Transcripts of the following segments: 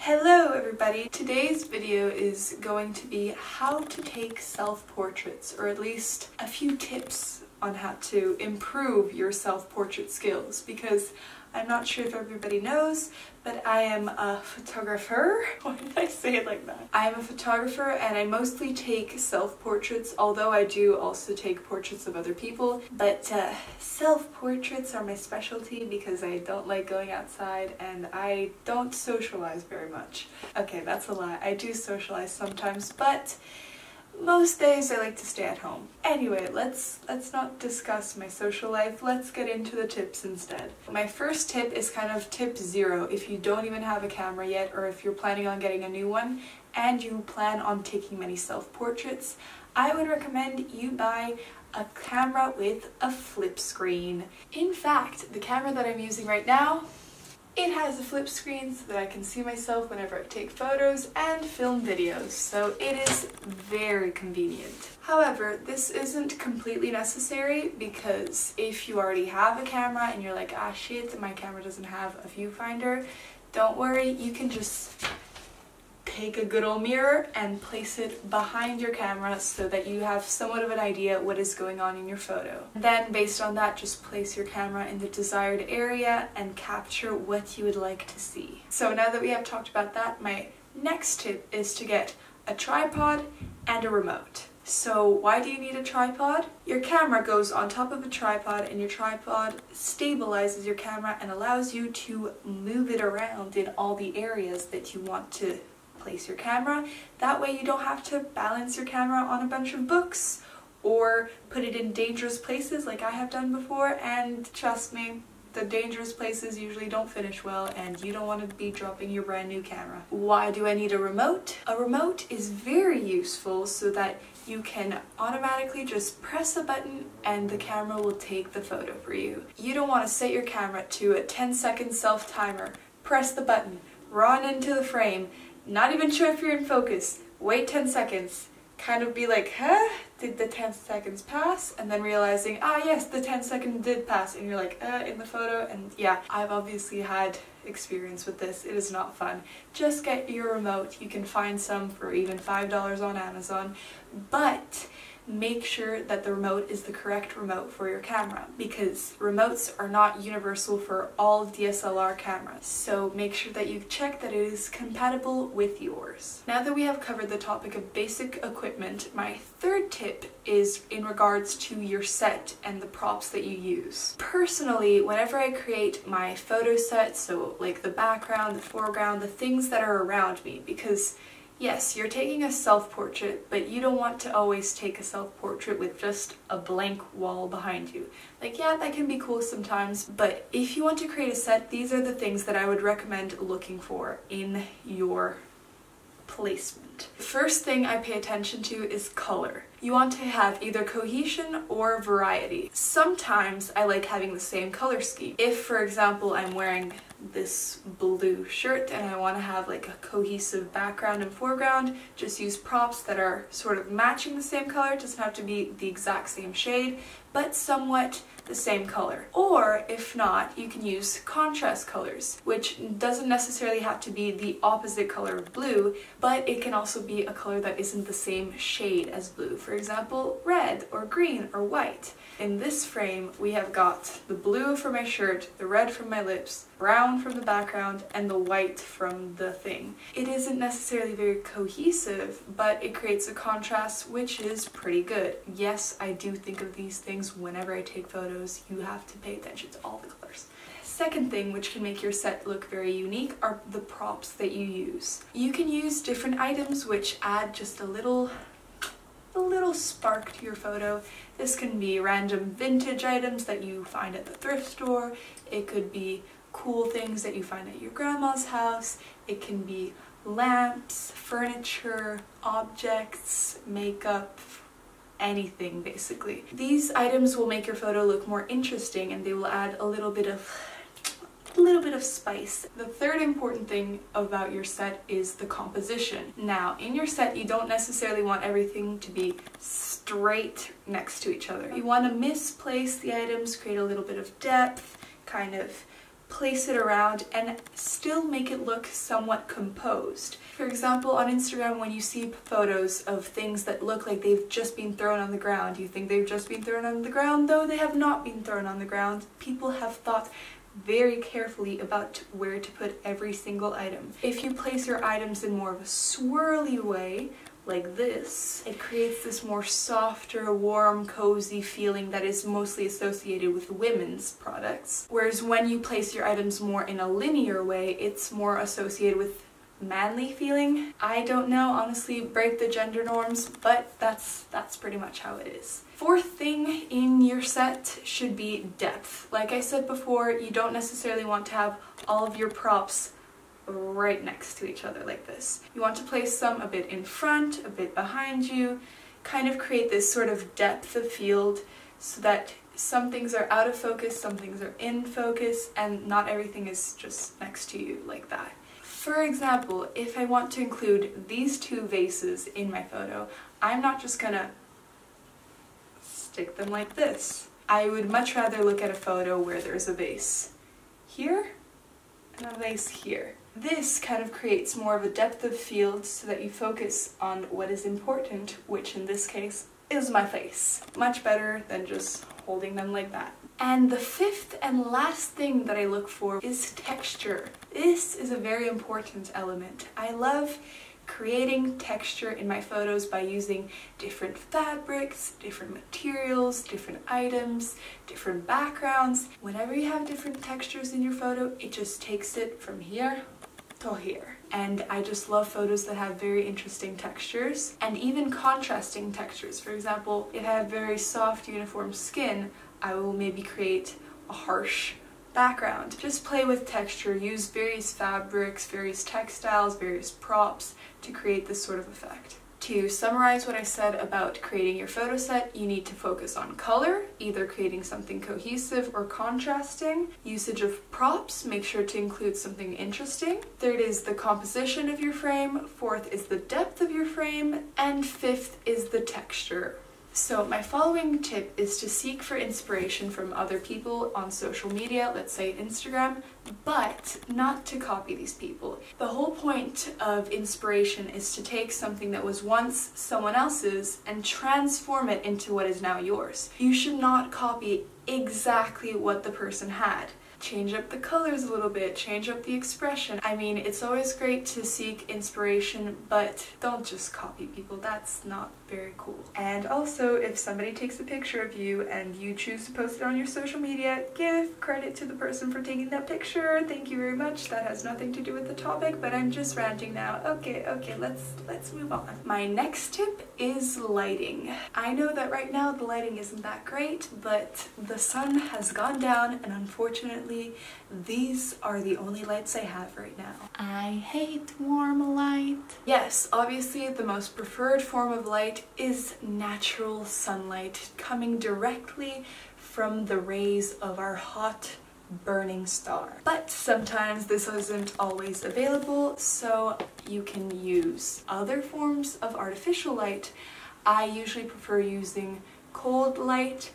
Hello everybody! Today's video is going to be how to take self-portraits, or at least a few tips on how to improve your self-portrait skills, because I'm not sure if everybody knows, but I am a photographer. Why did I say it like that? I am a photographer and I mostly take self-portraits, although I do also take portraits of other people, but self-portraits are my specialty because I don't like going outside and I don't socialize very much. Okay, that's a lie. I do socialize sometimes, but most days I like to stay at home. Anyway, let's not discuss my social life, let's get into the tips instead. My first tip is kind of tip 0 if you don't even have a camera yet, or if you're planning on getting a new one and you plan on taking many self-portraits. I would recommend you buy a camera with a flip screen. In fact, the camera that I'm using right now, it has a flip screen so that I can see myself whenever I take photos and film videos, so it is very convenient. However, this isn't completely necessary, because if you already have a camera and you're like, ah shit, my camera doesn't have a viewfinder, don't worry, you can just take a good old mirror and place it behind your camera so that you have somewhat of an idea what is going on in your photo. Then based on that, just place your camera in the desired area and capture what you would like to see. So now that we have talked about that, my next tip is to get a tripod and a remote. So why do you need a tripod? Your camera goes on top of a tripod and your tripod stabilizes your camera and allows you to move it around in all the areas that you want to place your camera. That way you don't have to balance your camera on a bunch of books or put it in dangerous places like I have done before, and trust me, the dangerous places usually don't finish well and you don't want to be dropping your brand new camera. Why do I need a remote? A remote is very useful so that you can automatically just press a button and the camera will take the photo for you. You don't want to set your camera to a 10-second self-timer, press the button, run into the frame, not even sure if you're in focus, wait 10 seconds, kind of be like, huh? Did the 10 seconds pass? And then realizing, ah yes, the 10 seconds did pass, and you're like, in the photo, and yeah, I've obviously had experience with this. It is not fun. Just get your remote. You can find some for even $5 on Amazon, but make sure that the remote is the correct remote for your camera, because remotes are not universal for all DSLR cameras. So make sure that you check that it is compatible with yours. Now that we have covered the topic of basic equipment, my third tip is in regards to your set and the props that you use. Personally, whenever I create my photo set, so like the background, the foreground, the things that are around me, because yes, you're taking a self-portrait, but you don't want to always take a self-portrait with just a blank wall behind you. Like, yeah, that can be cool sometimes, but if you want to create a set, these are the things that I would recommend looking for in your placement. The first thing I pay attention to is color. You want to have either cohesion or variety. Sometimes I like having the same color scheme. If, for example, I'm wearing this blue shirt and I want to have like a cohesive background and foreground, just use props that are sort of matching the same color. It doesn't have to be the exact same shade, but somewhat the same color. Or if not, you can use contrast colors, which doesn't necessarily have to be the opposite color of blue, but it can also be a color that isn't the same shade as blue. For example, red or green or white. In this frame, we have got the blue for my shirt, the red from my lips, brown from the background, and the white from the thing. It isn't necessarily very cohesive, but it creates a contrast which is pretty good. Yes, I do think of these things whenever I take photos. You have to pay attention to all the colors. Second thing which can make your set look very unique are the props that you use. You can use different items which add just a little spark to your photo. This can be random vintage items that you find at the thrift store. It could be cool things that you find at your grandma's house. It can be lamps, furniture, objects, makeup, anything basically. These items will make your photo look more interesting and they will add a little bit of spice. The third important thing about your set is the composition. Now, in your set, you don't necessarily want everything to be straight next to each other. You want to misplace the items, create a little bit of depth, kind of place it around and still make it look somewhat composed. For example, on Instagram, when you see photos of things that look like they've just been thrown on the ground, you think they've just been thrown on the ground, though they have not been thrown on the ground. People have thought very carefully about where to put every single item. If you place your items in more of a swirly way, like this, it creates this more softer, warm, cozy feeling that is mostly associated with women's products. Whereas when you place your items more in a linear way, it's more associated with manly feeling. I don't know, honestly, break the gender norms, but that's pretty much how it is. Fourth thing in your set should be depth. Like I said before, you don't necessarily want to have all of your props right next to each other like this. You want to place some a bit in front, a bit behind you, kind of create this sort of depth of field so that some things are out of focus, some things are in focus, and not everything is just next to you like that. For example, if I want to include these two vases in my photo, I'm not just gonna stick them like this. I would much rather look at a photo where there's a vase here and a vase here. This kind of creates more of a depth of field so that you focus on what is important, which in this case is my face. Much better than just holding them like that. And the fifth and last thing that I look for is texture. This is a very important element. I love creating texture in my photos by using different fabrics, different materials, different items, different backgrounds. Whenever you have different textures in your photo, it just takes it from here to here. And I just love photos that have very interesting textures and even contrasting textures. For example, if I have very soft, uniform skin, I will maybe create a harsh background. Just play with texture, use various fabrics, various textiles, various props to create this sort of effect. To summarize what I said about creating your photo set, you need to focus on color, either creating something cohesive or contrasting. Usage of props, make sure to include something interesting. Third is the composition of your frame. Fourth is the depth of your frame. And fifth is the texture. So my following tip is to seek for inspiration from other people on social media, let's say Instagram, but not to copy these people. The whole point of inspiration is to take something that was once someone else's and transform it into what is now yours. You should not copy exactly what the person had. Change up the colors a little bit, change up the expression. I mean, it's always great to seek inspiration, but don't just copy people. That's not very cool. And also, if somebody takes a picture of you and you choose to post it on your social media, give credit to the person for taking that picture. Thank you very much. That has nothing to do with the topic, but I'm just ranting now. Okay, let's move on. My next tip is lighting. I know that right now the lighting isn't that great, but the sun has gone down and unfortunately these are the only lights I have right now. I hate warm light. Yes, obviously the most preferred form of light is natural sunlight coming directly from the rays of our hot burning star. But sometimes this isn't always available, so you can use other forms of artificial light. I usually prefer using cold light,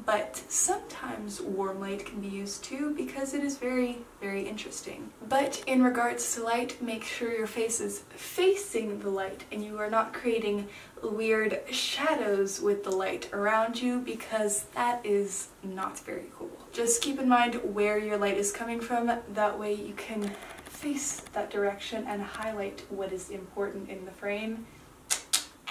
but sometimes warm light can be used too because it is very, very interesting. But in regards to light, make sure your face is facing the light and you are not creating weird shadows with the light around you because that is not very cool. Just keep in mind where your light is coming from, that way you can face that direction and highlight what is important in the frame.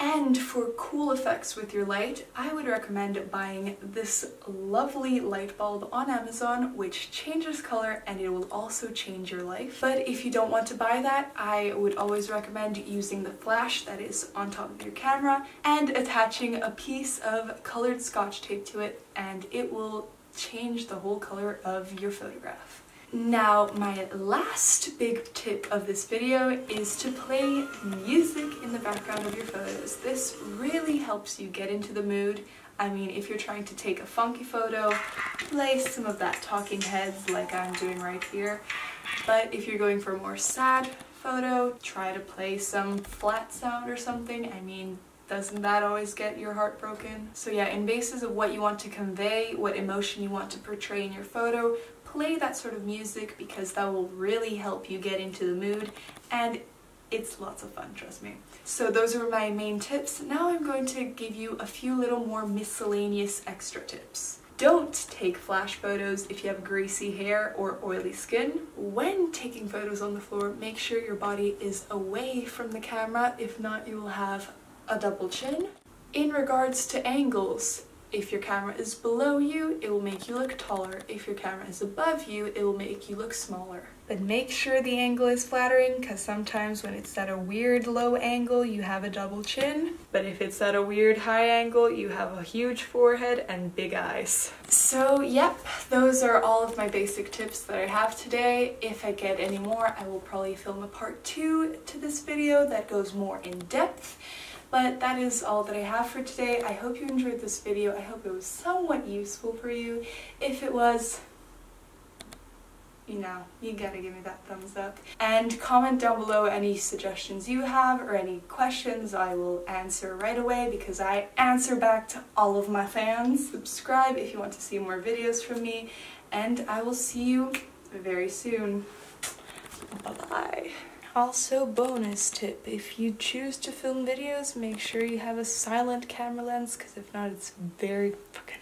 And for cool effects with your light, I would recommend buying this lovely light bulb on Amazon, which changes color and it will also change your life. But if you don't want to buy that, I would always recommend using the flash that is on top of your camera and attaching a piece of colored Scotch tape to it, and it will change the whole color of your photograph. Now, my last big tip of this video is to play music in the background of your photos. This really helps you get into the mood. I mean, if you're trying to take a funky photo, play some of that Talking Heads like I'm doing right here. But if you're going for a more sad photo, try to play some flat sound or something. I mean, doesn't that always get your heart broken? So yeah, in basis of what you want to convey, what emotion you want to portray in your photo, play that sort of music because that will really help you get into the mood, and it's lots of fun, trust me. So those are my main tips. Now I'm going to give you a few little more miscellaneous extra tips. Don't take flash photos if you have greasy hair or oily skin. When taking photos on the floor, make sure your body is away from the camera. If not, you will have a double chin. In regards to angles, if your camera is below you, it will make you look taller. If your camera is above you, it will make you look smaller. But make sure the angle is flattering, because sometimes when it's at a weird low angle, you have a double chin. But if it's at a weird high angle, you have a huge forehead and big eyes. So yep, those are all of my basic tips that I have today. If I get any more, I will probably film a part 2 to this video that goes more in depth. But that is all that I have for today. I hope you enjoyed this video. I hope it was somewhat useful for you. If it was, you know, you gotta give me that thumbs up. And comment down below any suggestions you have or any questions. I will answer right away because I answer back to all of my fans. Subscribe if you want to see more videos from me, and I will see you very soon. Bye-bye. Also, bonus tip, if you choose to film videos, make sure you have a silent camera lens, because if not, it's very fucking